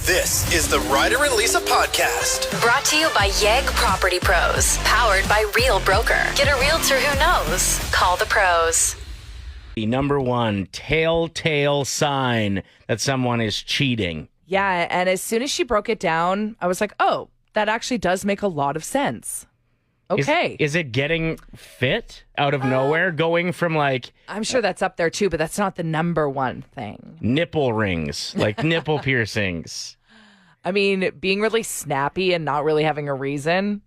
This is the Ryder and Lisa podcast. Brought to you by Yegg Property Pros. Powered by Real Broker. Get a realtor who knows. Call the pros. The number one telltale sign that someone is cheating. Yeah, and as soon as she broke it down, I was like, oh, that actually does make a lot of sense. Okay. Is it getting fit out of nowhere? Going from like... I'm sure that's up there too, but that's not the number one thing. Nipple rings, like nipple piercings. I mean, being really snappy and not really having a reason,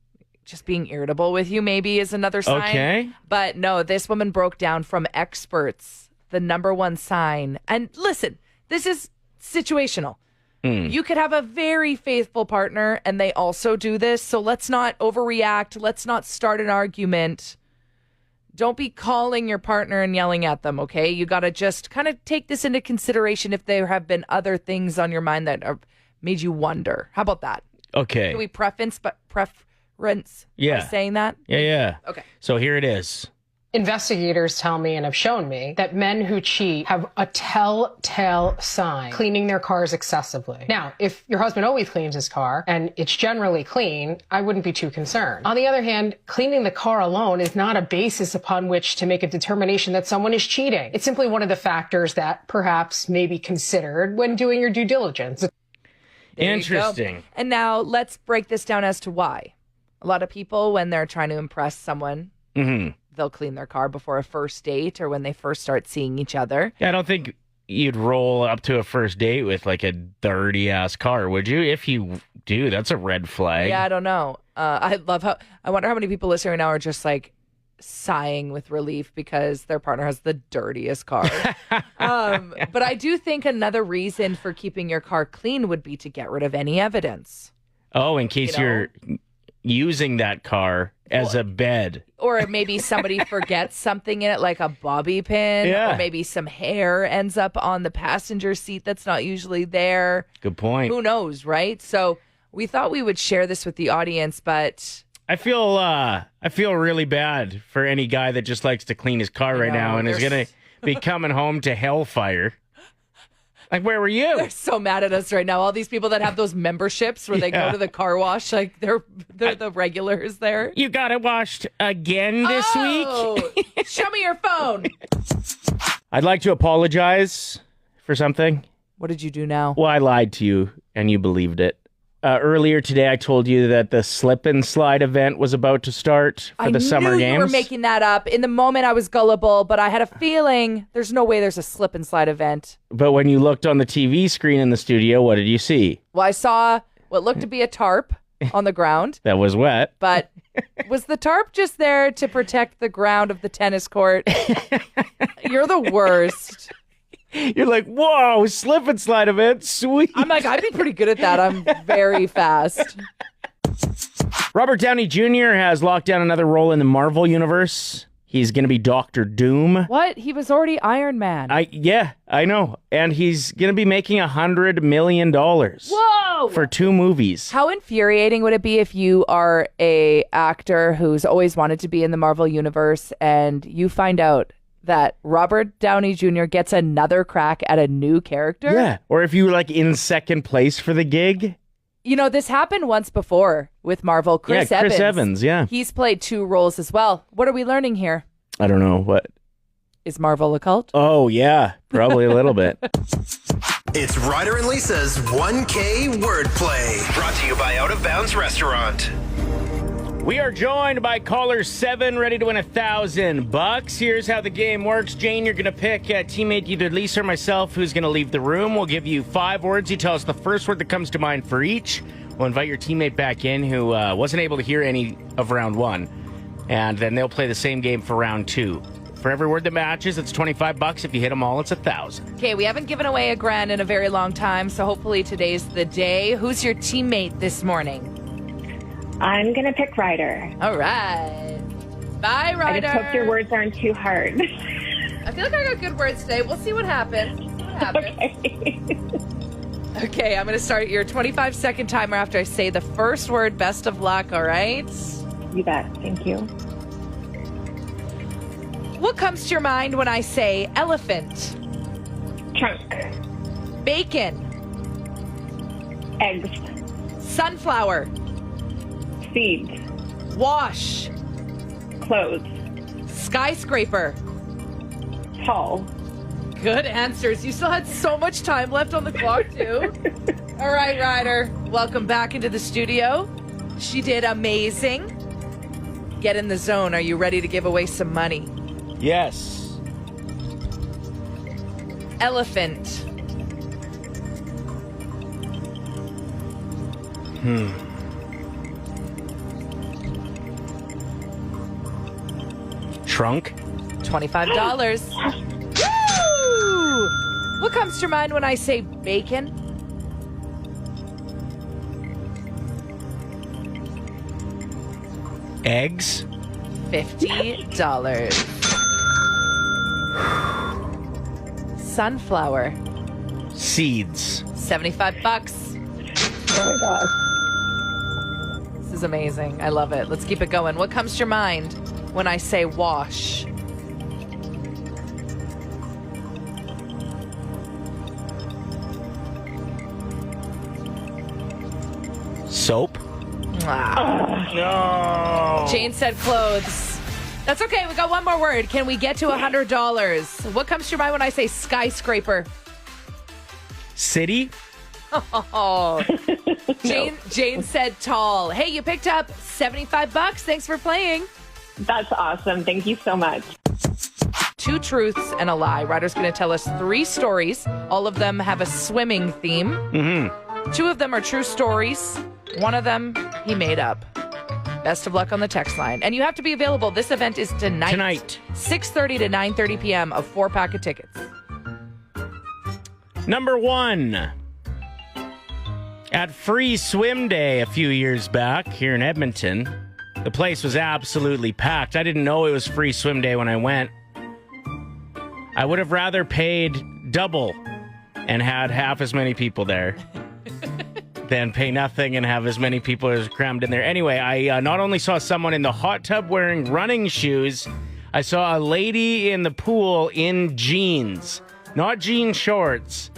just being irritable with you maybe is another sign. Okay. But no, this woman broke down from experts the number one sign. And listen, this is situational. You could have a very faithful partner and they also do this. So let's not overreact. Let's not start an argument. Don't be calling your partner and yelling at them, okay? You got to just kind of take this into consideration if there have been other things on your mind that are made you wonder. How about that? Okay. Can we preference by saying that? Yeah. Okay. So here it is. Investigators tell me and have shown me that men who cheat have a telltale sign, cleaning their cars excessively. Now, if your husband always cleans his car and it's generally clean, I wouldn't be too concerned. On the other hand, cleaning the car alone is not a basis upon which to make a determination that someone is cheating. It's simply one of the factors that perhaps may be considered when doing your due diligence. Interesting. And now let's break this down as to why. A lot of people, when they're trying to impress someone, they'll clean their car before a first date or when they first start seeing each other. Yeah, I don't think you'd roll up to a first date with like a dirty-ass car, would you? If you do, that's a red flag. Yeah, I don't know. I wonder how many people listening right now are just like sighing with relief because their partner has the dirtiest car. But I do think another reason for keeping your car clean would be to get rid of any evidence. Oh, in case you're using that car as a bed. Or maybe somebody forgets something in it, like a bobby pin. Yeah. Or maybe some hair ends up on the passenger seat that's not usually there. Good point. Who knows, right? So we thought we would share this with the audience, but... I feel really bad for any guy that just likes to clean his car right now and is going to be coming home to hellfire. Like, where were you? They're so mad at us right now. All these people that have those memberships where they go to the car wash, like they're the regulars there. You got it washed again this week? Show me your phone. I'd like to apologize for something. What did you do now? Well, I lied to you, and you believed it. Earlier today, I told you that the slip and slide event was about to start for the summer games. I knew you were making that up. In the moment, I was gullible, but I had a feeling there's no way there's a slip and slide event. But when you looked on the TV screen in the studio, what did you see? Well, I saw what looked to be a tarp on the ground. That was wet. But was the tarp just there to protect the ground of the tennis court? You're the worst. You're like, whoa, slip and slide event, sweet. I'm like, I'd be pretty good at that. I'm very fast. Robert Downey Jr. has locked down another role in the Marvel Universe. He's going to be Doctor Doom. What? He was already Iron Man. I know. And he's going to be making $100 million. Whoa! For 2 movies. How infuriating would it be if you are a actor who's always wanted to be in the Marvel Universe and you find out that Robert Downey Jr. gets another crack at a new character? Yeah. Or if you were like in second place for the gig. You know, this happened once before with Marvel. Chris Evans. Yeah. He's played 2 roles as well. What are we learning here? I don't know. What? Is Marvel a cult? Oh, yeah. Probably a little bit. It's Ryder and Lisa's 1K Wordplay. Brought to you by Out of Bounds Restaurant. We are joined by caller 7, ready to win $1,000. Here's how the game works. Jane, you're going to pick a teammate, either Lisa or myself, who's going to leave the room. We'll give you 5 words. You tell us the first word that comes to mind for each. We'll invite your teammate back in who wasn't able to hear any of round 1. And then they'll play the same game for round 2. For every word that matches, it's $25. If you hit them all, it's $1,000. Okay, we haven't given away $1,000 in a very long time, so hopefully today's the day. Who's your teammate this morning? I'm going to pick Ryder. All right. Bye, Ryder. I just hope your words aren't too hard. I feel like I got good words today. We'll see what happens. Okay, I'm going to start your 25-second timer after I say the first word. Best of luck, all right? You bet. Thank you. What comes to your mind when I say elephant? Trunk. Bacon. Eggs. Sunflower. Seeds. Wash. Clothes. Skyscraper. Tall. Good answers. You still had so much time left on the clock, too. All right, Ryder. Welcome back into the studio. She did amazing. Get in the zone. Are you ready to give away some money? Yes. Elephant. Trunk. $25. Woo! What comes to your mind when I say bacon? Eggs. $50. Sunflower. Seeds. $75. Oh my gosh. This is amazing. I love it. Let's keep it going. What comes to your mind when I say wash? Soap. No. Jane said clothes. That's okay. We got one more word. Can we get to $100? What comes to your mind when I say skyscraper? City. Oh. Jane said tall. Hey, you picked up $75. Thanks for playing. That's awesome. Thank you so much. 2 truths and a lie. Ryder's going to tell us 3 stories. All of them have a swimming theme. 2 of them are true stories. 1 of them he made up. Best of luck on the text line. And you have to be available. This event is tonight. 6:30 to 9:30 p.m. A 4-pack of tickets. Number 1. At Free Swim Day a few years back here in Edmonton, the place was absolutely packed. I didn't know it was Free Swim Day when I went. I would have rather paid double and had half as many people there than pay nothing and have as many people as crammed in there. Anyway, I not only saw someone in the hot tub wearing running shoes, I saw a lady in the pool in jeans. Not jean shorts,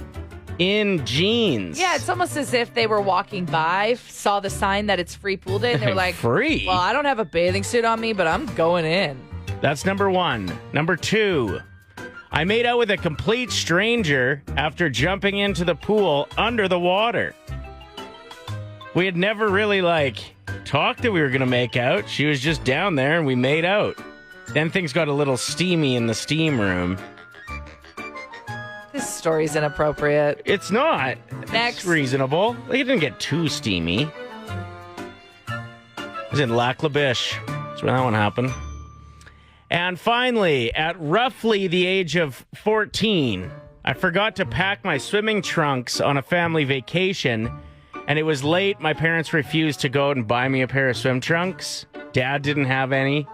in jeans. Yeah, it's almost as if they were walking by, saw the sign that it's free pool day, and they were like, free? Well, I don't have a bathing suit on me, but I'm going in. That's number 1. Number 2, I made out with a complete stranger after jumping into the pool under the water. We had never really, talked that we were going to make out. She was just down there, and we made out. Then things got a little steamy in the steam room. This story's inappropriate. It's not. Next. It's reasonable. It didn't get too steamy. It was in Lac La Biche. That's where that one happened. And finally, at roughly the age of 14, I forgot to pack my swimming trunks on a family vacation, and it was late. My parents refused to go out and buy me a pair of swim trunks. Dad didn't have any.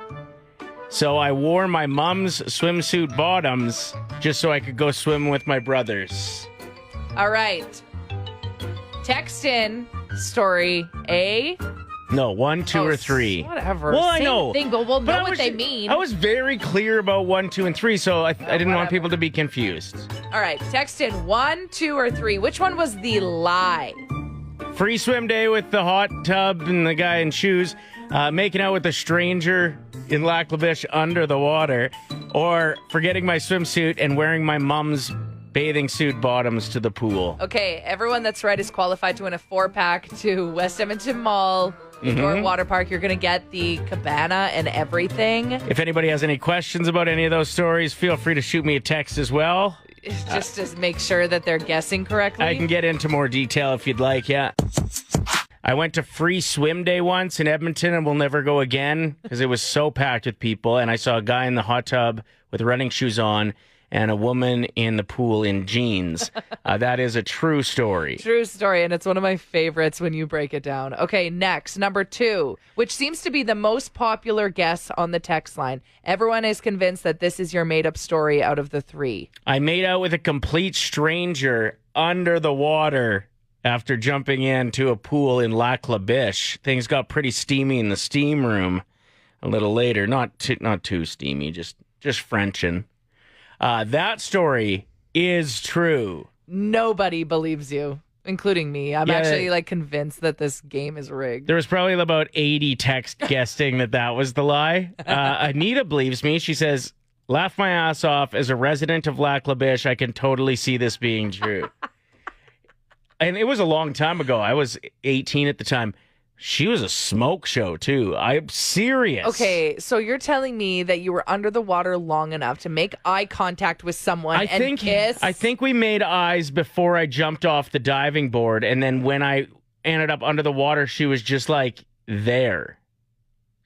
So I wore my mom's swimsuit bottoms just so I could go swim with my brothers. All right. Text in story A. No, 1, 2, or 3. Whatever. Well, Same I know. thing, but we'll know I what was- they mean. I was very clear about 1, 2, and 3, so I didn't want whatever. people to be confused. All right. Text in 1, 2, or 3. Which one was the lie? Free swim day with the hot tub and the guy in shoes, making out with a stranger in Lac La Biche under the water, or forgetting my swimsuit and wearing my mom's bathing suit bottoms to the pool. Okay, everyone that's right is qualified to win a 4-pack to West Edmonton Mall Indoor Water Park. You're going to get the cabana and everything. If anybody has any questions about any of those stories, feel free to shoot me a text as well. Just to make sure that they're guessing correctly. I can get into more detail if you'd like, yeah. I went to Free Swim Day once in Edmonton and will never go again because it was so packed with people. And I saw a guy in the hot tub with running shoes on and a woman in the pool in jeans. That is a true story. True story, and it's one of my favorites when you break it down. Okay, next, number 2, which seems to be the most popular guess on the text line. Everyone is convinced that this is your made-up story out of the 3. I made out with a complete stranger under the water after jumping into a pool in Lac La Biche. Things got pretty steamy in the steam room a little later. Not too steamy, just Frenchin'. That story is true. Nobody believes you. including me. I'm actually like convinced that this game is rigged. There was probably about 80 text guessing that was the lie. Anita believes me. She says, laugh my ass off. As a resident of Lac La Biche, I can totally see this being true. And it was a long time ago. I was 18 at the time. She was a smoke show, too. I'm serious. Okay, so you're telling me that you were under the water long enough to make eye contact with someone and kiss? I think we made eyes before I jumped off the diving board. And then when I ended up under the water, she was just like there.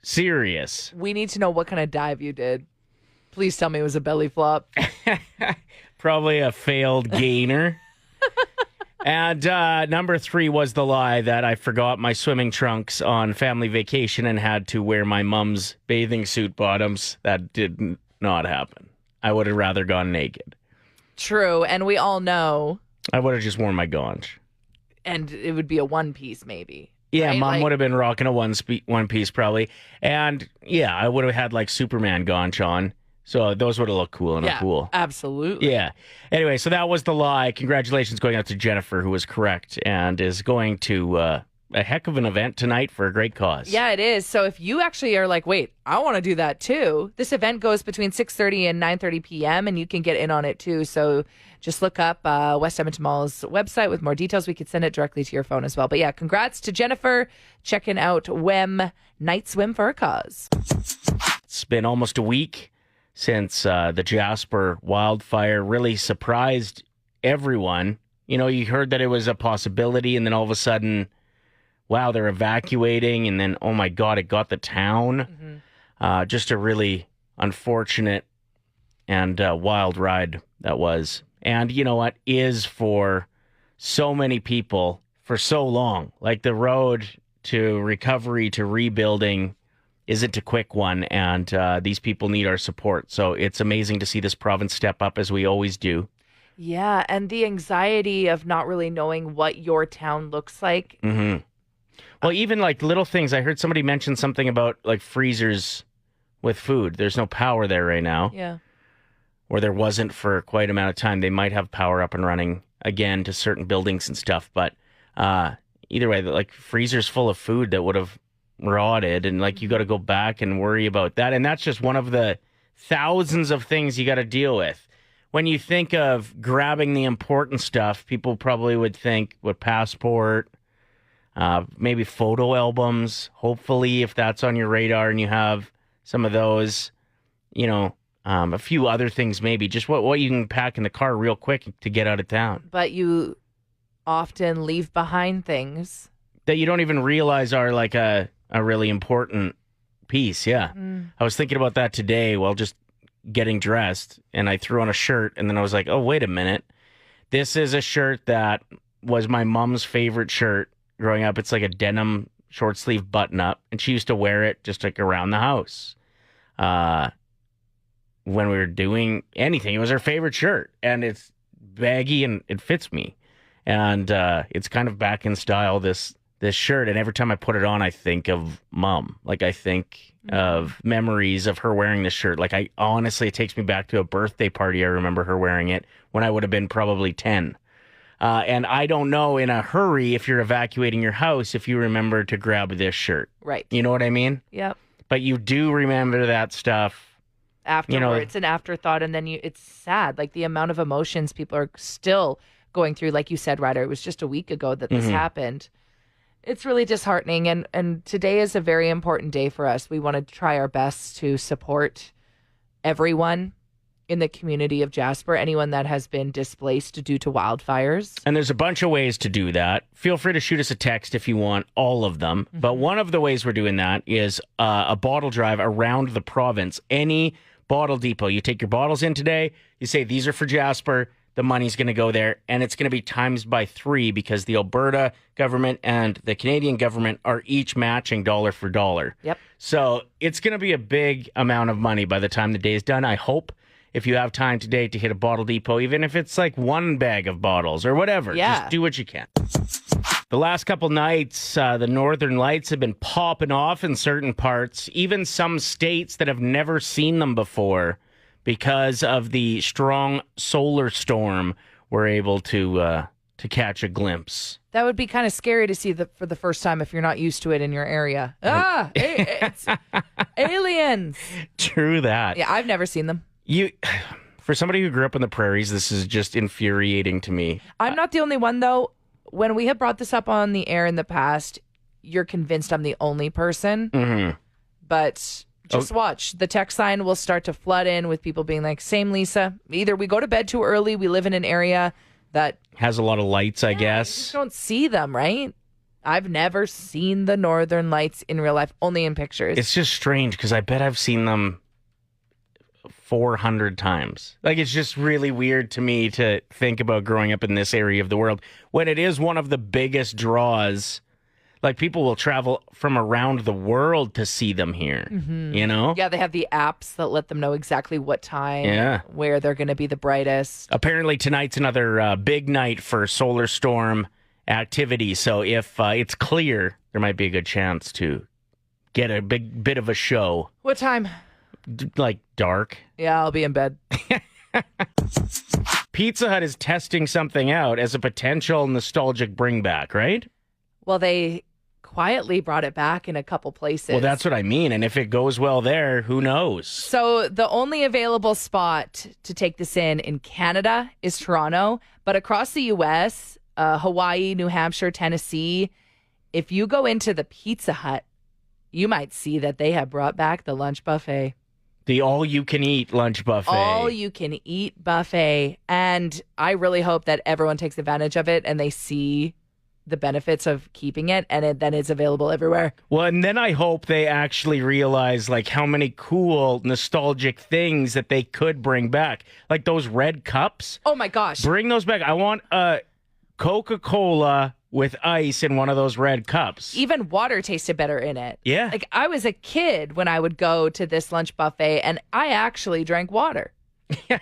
Serious. We need to know what kind of dive you did. Please tell me it was a belly flop. Probably a failed gainer. And number 3 was the lie that I forgot my swimming trunks on family vacation and had to wear my mom's bathing suit bottoms. That did not happen. I would have rather gone naked. True, and we all know. I would have just worn my gaunch. And it would be a one piece, maybe. Yeah, right? Mom would have been rocking a one piece probably. And yeah, I would have had like Superman gaunch on. So those would have looked cool and cool. Absolutely. Yeah. Anyway, so that was the lie. Congratulations going out to Jennifer, who was correct and is going to a heck of an event tonight for a great cause. Yeah, it is. So if you actually are like, wait, I want to do that too, this event goes between 6:30 and 9:30 p.m. and you can get in on it too. So just look up West Edmonton Mall's website with more details. We could send it directly to your phone as well. But yeah, congrats to Jennifer checking out WEM Night Swim for a Cause. It's been almost a week since the Jasper wildfire really surprised everyone. You know, you heard that it was a possibility, and then all of a sudden, wow, they're evacuating, and then, oh my God, it got the town. Mm-hmm. Just a really unfortunate and wild ride that was. And you know what? Is for so many people for so long. Like the road to recovery, to rebuilding, isn't a quick one, and these people need our support. So it's amazing to see this province step up as we always do. Yeah, and the anxiety of not really knowing what your town looks like. Mm-hmm. Well, even like little things. I heard somebody mention something about like freezers with food. There's no power there right now. Yeah. Or there wasn't for quite an amount of time. They might have power up and running again to certain buildings and stuff. But either way, like freezers full of food that would have rotted, and like you got to go back and worry about that. And that's just one of the thousands of things you got to deal with. When you think of grabbing the important stuff, people probably would think what passport, maybe photo albums, hopefully, if that's on your radar and you have some of those, you know, a few other things, maybe just what you can pack in the car real quick to get out of town. But you often leave behind things that you don't even realize are like a really important piece. Yeah. I was thinking about that today while just getting dressed, and I threw on a shirt, and then I was like, oh, wait a minute. This is a shirt that was my mom's favorite shirt growing up. It's like a denim short sleeve button up, and she used to wear it just like around the house. When we were doing anything, it was her favorite shirt, and it's baggy and it fits me. And it's kind of back in style, this shirt, and every time I put it on, I think of Mom. Like, I think of memories of her wearing this shirt. Like, honestly, it takes me back to a birthday party. I remember her wearing it when I would have been probably 10. And I don't know in a hurry if you're evacuating your house if you remember to grab this shirt. Right. You know what I mean? Yep. But you do remember that stuff. Afterwards, an afterthought, and then it's sad. Like, the amount of emotions people are still going through. Like you said, Ryder, it was just a week ago that this happened. It's really disheartening, and today is a very important day for us. We want to try our best to support everyone in the community of Jasper, anyone that has been displaced due to wildfires. And there's a bunch of ways to do that. Feel free to shoot us a text if you want all of them. But one of the ways we're doing that is a bottle drive around the province. Any bottle depot. You take your bottles in today, you say, these are for Jasper. The money's going to go there, and it's going to be times by 3 because the Alberta government and the Canadian government are each matching dollar for dollar. Yep. So it's going to be a big amount of money by the time the day is done. I hope if you have time today to hit a bottle depot, even if it's like one bag of bottles or whatever, just do what you can. The last couple nights, the Northern Lights have been popping off in certain parts, even some states that have never seen them before. Because of the strong solar storm, we're able to to catch a glimpse. That would be kind of scary to see for the first time if you're not used to it in your area. It's aliens. True that. Yeah, I've never seen them. For somebody who grew up in the prairies, this is just infuriating to me. I'm not the only one, though. When we have brought this up on the air in the past, you're convinced I'm the only person. Mm-hmm. But just watch. The text sign will start to flood in with people being like, same, Lisa. Either we go to bed too early, we live in an area that has a lot of lights, I guess. You just don't see them, right? I've never seen the northern lights in real life, only in pictures. It's just strange because I bet I've seen them 400 times. Like, it's just really weird to me to think about growing up in this area of the world when it is one of the biggest draws. Like, people will travel from around the world to see them here, you know? Yeah, they have the apps that let them know exactly what time, where they're going to be the brightest. Apparently, tonight's another big night for solar storm activity. So if it's clear, there might be a good chance to get a big bit of a show. What time? Like dark. Yeah, I'll be in bed. Pizza Hut is testing something out as a potential nostalgic bringback, right? Well, they quietly brought it back in a couple places. Well, that's what I mean. And if it goes well there, who knows? So the only available spot to take this in Canada is Toronto. But across the U.S., Hawaii, New Hampshire, Tennessee, if you go into the Pizza Hut, you might see that they have brought back the lunch buffet. The all-you-can-eat lunch buffet. All-you-can-eat buffet. And I really hope that everyone takes advantage of it and they see the benefits of keeping it, and then it's available everywhere. Well, and then I hope they actually realize like how many cool nostalgic things that they could bring back, like those red cups. Oh my gosh, bring those back. I want a Coca-Cola with ice in one of those red cups. Even water tasted better in it. Yeah, like I was a kid when I would go to this lunch buffet and I actually drank water. Yeah.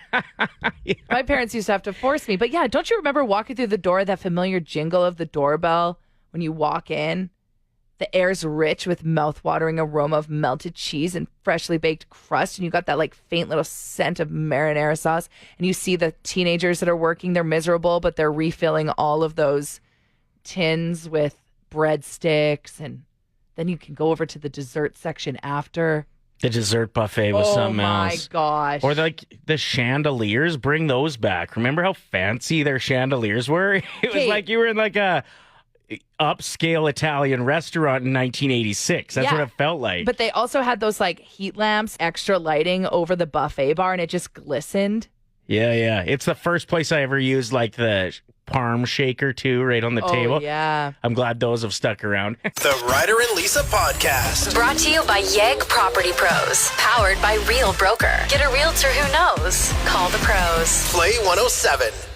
My parents used to have to force me. But yeah, don't you remember walking through the door, that familiar jingle of the doorbell when you walk in? The air's rich with mouth-watering aroma of melted cheese and freshly baked crust. And you got that like faint little scent of marinara sauce. And you see the teenagers that are working, they're miserable, but they're refilling all of those tins with breadsticks. And then you can go over to the dessert section after. The dessert buffet was something else. Oh, my gosh. Or like the chandeliers, bring those back. Remember how fancy their chandeliers were? It was like you were in like a upscale Italian restaurant in 1986. That's what it felt like. But they also had those like heat lamps, extra lighting over the buffet bar, and it just glistened. Yeah. It's the first place I ever used like the Parm shaker too, right on the table. Yeah. I'm glad those have stuck around. The Ryder and Lisa podcast. Brought to you by Yegg Property Pros. Powered by Real Broker. Get a realtor who knows. Call the pros. Play 107.